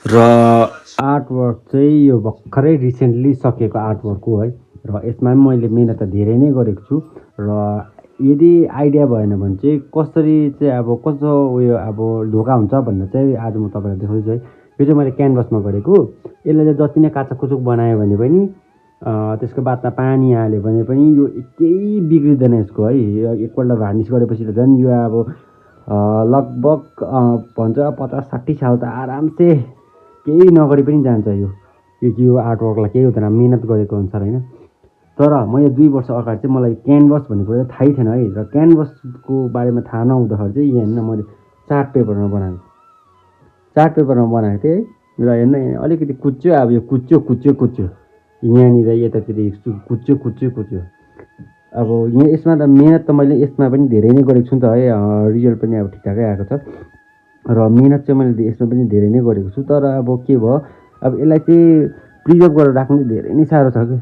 र आर्टवर्क चाहिँ यो भर्खरै रिसेन्टली सकेको आर्टवर्क हो है। र यसमा पनि मैले मिहिनेत त धेरै नै गरेको छु। र यदि आइडिया भएन भने चाहिँ कसरी चाहिँ अब कस्तो उयो अब धोका हुन्छ भनेर चाहिँ आज म तपाईँलाई देखाउँछु है। यो चाहिँ मैले क्यानभसमा गरेको। यसलाई चाहिँ जति नै काचाकुचुक बनायो भने पनि त्यसको बादमा पानी हाल्यो भने पनि यो केही बिग्रिँदैन यसको है। एकपल्ट भार्निस गरेपछि त झन् यो अब लगभग भन्छ 50-60 साल त आरामसे केही नगरी पनि जान्छ यो आर्टवर्कलाई केही हुँदैन मिहिनेत गरेको अनुसार होइन। तर मैले 2 वर्ष अगाडि चाहिँ मलाई क्यानभस भन्ने कुरा चाहिँ थाहै थिएन है। र क्यानभसको बारेमा थाहा नहुँदाखेरि चाहिँ यहाँ हेर्न मैले चार्ट पेपरमा बनाएको थिएँ है। र हेर्न अलिकति कुच्च्यो, अब यो कुच्च्यो यहाँनिर यतातिर कुच्च्यो। अब यहाँ यसमा त मिहिनेत त मैले यसमा पनि धेरै नै गरेको छु नि त है। रिजल्ट पनि अब ठिकठाकै आएको छ। र मिहिनेत चाहिँ मैले यसमा पनि धेरै नै गरेको छु। तर अब के भयो, अब यसलाई चाहिँ प्रिजर्भ गरेर राख्नु चाहिँ धेरै नै साह्रो छ कि,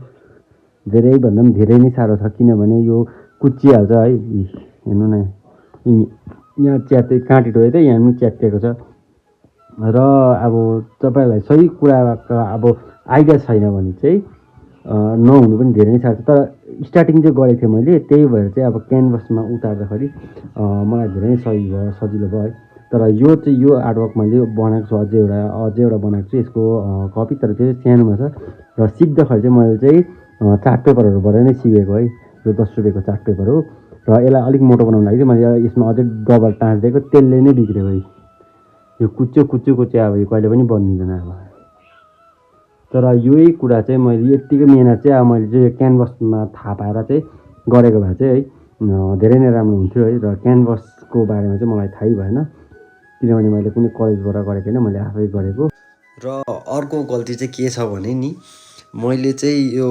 धेरैभन्दा पनि धेरै नै साह्रो छ। किनभने यो कुच्चिहाल्छ है। हेर्नु न, यहाँ च्यात्ते काँटी टोके त यहाँ पनि च्यातिएको छ। र अब तपाईँहरूलाई सही कुराको अब आइडिया छैन भने चाहिँ नहुनु पनि धेरै नै साह्रो छ। तर स्टार्टिङ चाहिँ गरेको थिएँ मैले, त्यही भएर चाहिँ अब क्यानभसमा उतार्दाखेरि मलाई धेरै नै सही भयो, सजिलो भयो है। तर यो आर्टवर्क मैले बनाएको छु, अझै एउटा बनाएको छु यसको कपी, तर त्यो सानोमा छ। र सिक्दाखेरि चाहिँ मैले चाहिँ चार्ट पेपरहरूबाट नै सिकेको है। यो 10 रुपियाँको चार्ट पेपर हो। र यसलाई अलिक मोटो बनाउनु लागि चाहिँ मैले यसमा अझै डबल टाँच्दिएको, त्यसले नै बिग्रियो है। यो कुच्चो चाहिँ अब यो कहिले पनि बनिँदैन अब। तर यही कुरा चाहिँ मैले यत्तिकै मिहिनेत चाहिँ अब मैले चाहिँ क्यानभसमा थाहा पाएर चाहिँ गरेको भए चाहिँ है धेरै नै राम्रो हुन्थ्यो है। र क्यानभसको बारेमा चाहिँ मलाई थाहै भएन, किनभने मैले कुनै कलेजबाट गरेको होइन, मैले आफै गरेको। र अर्को गल्ती चाहिँ के छ भने नि, मैले चाहिँ यो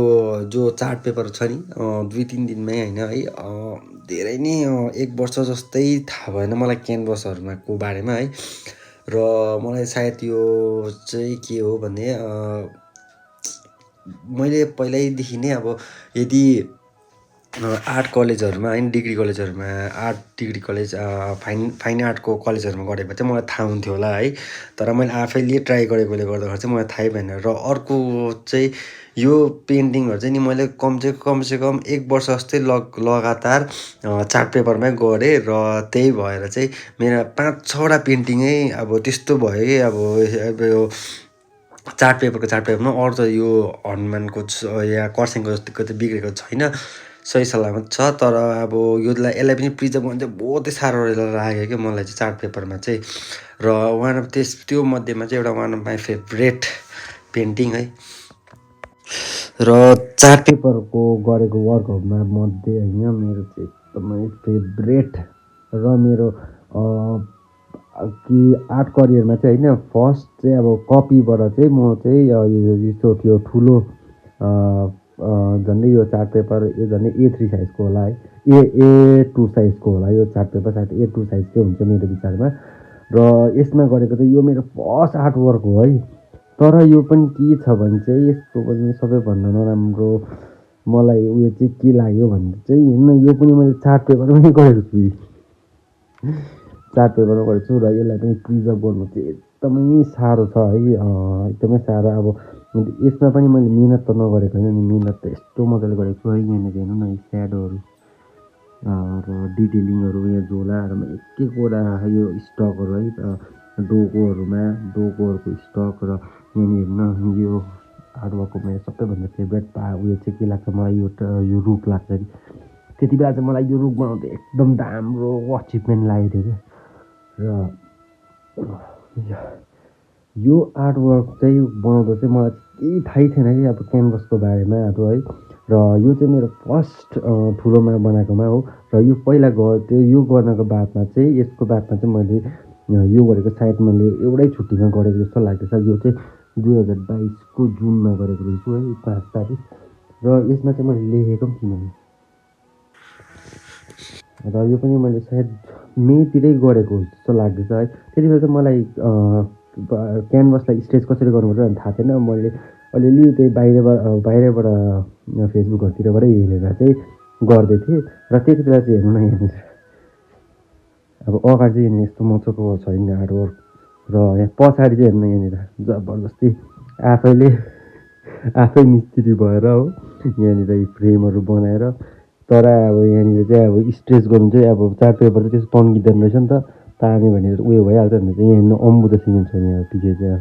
जो चार्ट पेपर छ नि 2-3 दिनमै होइन है, धेरै नै 1 वर्ष जस्तै थाहा भएन मलाई क्यानभसहरूमा को बारेमा है। र मलाई सायद यो चाहिँ के हो भने मैले पहिल्यैदेखि नै अब यदि आर्ट कलेजहरूमा होइन, डिग्री कलेजहरूमा, आर्ट डिग्री कलेज फाइन आर्टको कलेजहरूमा गरेको भए चाहिँ मलाई थाहा हुन्थ्यो होला है। तर मैले आफैले ट्राई गरेकोले गर्दाखेरि चाहिँ मलाई थाहै भएन। र अर्को चाहिँ यो पेन्टिङहरू चाहिँ नि मैले कमसेकम 1 वर्ष जस्तै लगातार चार्ट पेपरमै गरेँ। र त्यही भएर चाहिँ मेरो 5-6वटा पेन्टिङै अब त्यस्तो भयो कि अब यो चार्ट पेपरमा, अरू त यो हनुमानको या कर्सियङको जतिको चाहिँ बिग्रेको छैन, सही सलामत छ। तर अब यसलाई पनि प्रिजर्भ गर्नु चाहिँ बहुतै साह्रो लाग्यो क्या मलाई चाहिँ चार्ट पेपरमा चाहिँ। र त्यो मध्येमा चाहिँ एउटा one of my favourite painting है। र चार्ट पेपरको गरेको वर्कहरूमा मध्ये होइन, मेरो चाहिँ एकदमै फेभरेट र मेरो कि आर्ट करियरमा चाहिँ होइन फर्स्ट चाहिँ अब कपीबाट चाहिँ म चाहिँ यस्तो त्यो ठुलो झन्डै यो चार्ट पेपर झन्डै A3 साइजको होला है, A2 साइजको होला यो चार्ट पेपर, सायद A2 साइजकै हुन्छ मेरो विचारमा। र यसमा गरेको चाहिँ यो मेरो फर्स्ट आर्टवर्क हो है। तर यो पनि के छ भने चाहिँ यसको पनि सबैभन्दा नराम्रो मलाई उयो चाहिँ के लाग्यो भने चाहिँ होइन, यो पनि मैले चार्ट पेपरमै गरेको छु, चार्ट पेपरमा गरेको छु। र यसलाई पनि प्रिजर्भ गर्नु चाहिँ एकदमै साह्रो छ है, एकदमै साह्रो। अब यसमा पनि मैले मिहिनेत त नगरेको होइन नि, मिहिनेत त यस्तो मजाले गरेको छु है। यहाँनिर हेर्नु न, स्याडोहरू र डिटेलिङहरू यहाँ झोलाहरूमा एक-एकवटा यो स्टकहरू है, डोकोहरूको स्टक। र यहाँनिर हेर्न, यो आर्टवर्कको मेरो सबैभन्दा फेभरेट उयो चाहिँ के लाग्छ मलाई, यो रुख लाग्छ कि त्यति बेला चाहिँ मलाई यो रुख बनाउँदा एकदम राम्रो अचिभमेन्ट लागेको थियो क्या। र यो आर्टवर्क चाहिँ बनाउँदा चाहिँ मलाई केही थाहै थिएन कि अब क्यानभसको बारेमा अब है। र यो चाहिँ मेरो फर्स्ट ठुलोमा बनाएकोमा हो। र यो पहिला यो गर्नको बादमा चाहिँ यसको बादमा चाहिँ मैले यो गरेको सायद मैले एउटै छुट्टीमा गरेको जस्तो लाग्दैछ। यो चाहिँ 2022को जुनमा गरेको रहेछु है, 5 तारिक। र यसमा चाहिँ मैले लेखेको पनि थिइनँ। र यो पनि मैले सायद मेतिरै गरेको जस्तो लाग्दैछ है। त्यति बेला चाहिँ मलाई क्यानभसलाई स्ट्रेच कसरी गर्नुपर्छ भने थाहा थिएन। मैले अलिअलि त्यही बाहिरबाट फेसबुकहरूतिरबाटै हेरेर चाहिँ गर्दै थिएँ। र त्यति बेला चाहिँ हेर्नु न, यहाँनिर अब अगाडि चाहिँ यस्तो मजाको छैन आर्टवर्क। र यहाँ पछाडि चाहिँ हेर्नु यहाँनिर जबरजस्ती आफै मिस्त्री भएर हो यहाँनिर फ्रेमहरू बनाएर। तर अब यहाँनिर चाहिँ अब स्ट्रेच गर्नु चाहिँ अब चार्ट पेपर चाहिँ त्यस्तो तन्किँदैन रहेछ नि त, तान्यो भने उयो भइहाल्छ भने चाहिँ यहाँ अम्बुजा सिमेन्ट छ यहाँ पछि चाहिँ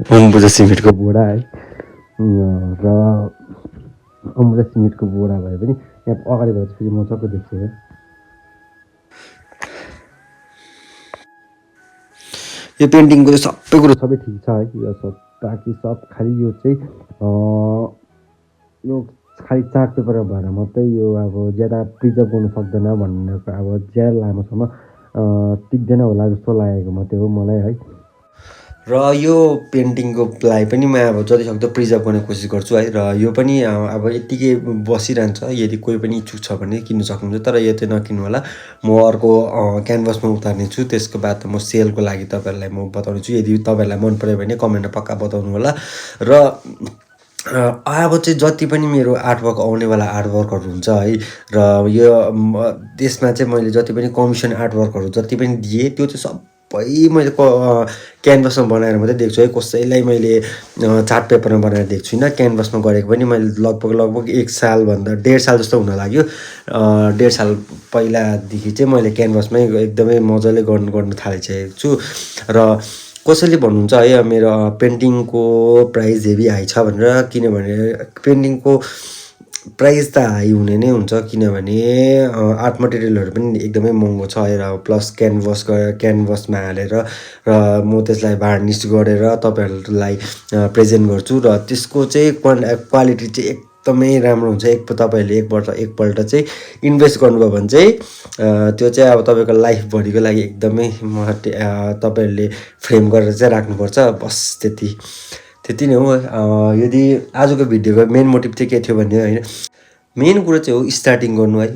अब अम्बुजा सिमेन्टको बोरा है। र अम्बुजा सिमेन्टको बोरा भए पनि यहाँ अगाडि भएर फेरि मजाको देख्छ है। यो पेन्टिङको चाहिँ सबै कुरो सबै ठिक छ है, यो सब बाँकी सब खालि यो चाहिँ यो खालि चार्ट पेपर भएर मात्रै यो अब ज्यादा प्रिजर्भ गर्नु सक्दैन भनेर अब ज्यादा लामोसम्म टिक्दैन होला जस्तो लागेको मात्रै हो मलाई है। र यो पेन्टिङकोलाई पनि म अब जतिसक्दो प्रिजर्भ गर्ने कोसिस गर्छु है। र यो पनि अब यत्तिकै बसिरहन्छ, यदि कोही पनि इच्छुक छ भने किन्नु सक्नुहुन्छ, तर यो चाहिँ नकिन्नु होला। म अर्को क्यानभसमा उतार्ने छु, त्यसको बाद म सेलको लागि तपाईँहरूलाई म बताउने छु। यदि तपाईँहरूलाई मन पऱ्यो भने कमेन्टमा पक्का बताउनु होला। र अब चाहिँ जति पनि मेरो आर्टवर्क आउनेवाला आर्टवर्कहरू हुन्छ है, र यो त्यसमा चाहिँ मैले जति पनि कमिसन आर्टवर्कहरू जति पनि दिएँ त्यो चाहिँ सबै मैले क्यानभसमा बनाएर मात्रै देख्छु है। कसैलाई मैले चार्ट पेपरमा बनाएर देख्छु छुइनँ। क्यानभसमा गरेको पनि मैले लगभग 1 सालभन्दा 1.5 साल जस्तो हुन लाग्यो। 1.5 साल पहिलादेखि चाहिँ मैले क्यानभसमै एकदमै मजाले गर्नु थालिसकेको छु। र कसैले भन्नुहुन्छ है मेरो पेन्टिङको प्राइस हेभी हाई छ भनेर, किनभने पेन्टिङको प्राइस त हाई हुने नै हुन्छ, किनभने आर्ट मटेरियलहरू पनि एकदमै महँगो छ है। र प्लस क्यानभसमा हालेर र म त्यसलाई भार्निस गरेर तपाईँहरूलाई प्रेजेन्ट गर्छु, र त्यसको चाहिँ क्वालिटी चाहिँ एकदमै राम्रो हुन्छ। तपाईँहरूले एकपल्ट चाहिँ इन्भेस्ट गर्नुभयो भने चाहिँ त्यो चाहिँ अब तपाईँको लाइफभरिको लागि एकदमै तपाईँहरूले फ्रेम गरेर चाहिँ राख्नुपर्छ। बस त्यति नै हो। यदि आजको भिडियोको मेन मोटिभ चाहिँ के थियो भने होइन, मेन कुरो चाहिँ हो स्टार्टिङ गर्नु है।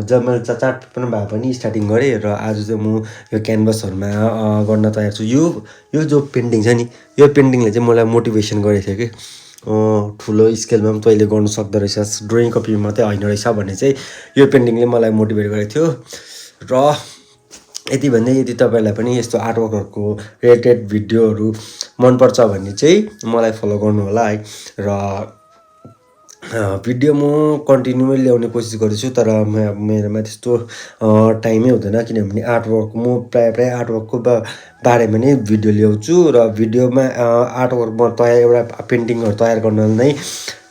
जब मैले चार्ट पेपरमा भए पनि स्टार्टिङ गरेँ, र आज चाहिँ म यो क्यानभसहरूमा गर्न तयार छु। यो जो पेन्टिङ छ नि, यो पेन्टिङले चाहिँ मलाई मोटिभेसन गरेको थियो कि ठुलो स्केलमा पनि तैँले गर्नु सक्दो रहेछस्, ड्रइङ कपीमा मात्रै होइन रहेछ भन्ने चाहिँ यो पेन्टिङले मलाई मोटिभेट गरेको थियो। र यति भन्दै यदि तपाईँलाई पनि यस्तो आर्टवर्कहरूको रिलेटेड भिडियोहरू मनपर्छ भने चाहिँ मलाई फलो गर्नु होला है। र भिडियो म कन्टिन्यू ल्याउने कोसिस गर्दैछु, तर मेरोमा त्यस्तो टाइमै हुँदैन, किनभने आर्टवर्क म प्रायः आर्टवर्कको बारेमा नै भिडियो ल्याउँछु। र भिडियोमा आर्टवर्क म एउटा पेन्टिङहरू तयार गर्न नै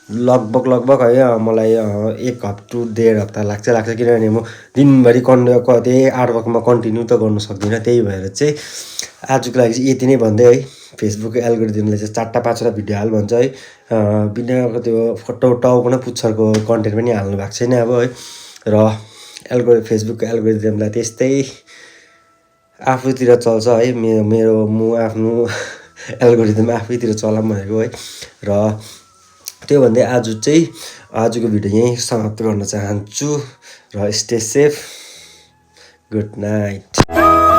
लगभग है मलाई 1 हप्ता 1.5 हप्ता लाग्छ, किनभने म दिनभरि त्यही आर्टवर्कमा कन्टिन्यू त गर्न सक्दिनँ। त्यही भएर चाहिँ आजको लागि चाहिँ यति नै भन्दै है, फेसबुक एल्गोरिदमले चाहिँ 4-5वटा भिडियो हाल भन्छ है, बिना त्यो टाउको न पुच्छरको कन्टेन्ट पनि हाल्नु भएको छैन अब है। र फेसबुकको एल्गोरिदमलाई त्यस्तै आफूतिर चल्छ है। म आफ्नो एल्गोरिदम आफैतिर चलाऊँ भनेको है। र त्यो भन्दै आजको भिडियो यहीँ समाप्त गर्न चाहन्छु। र स्टे सेफ, गुड नाइट।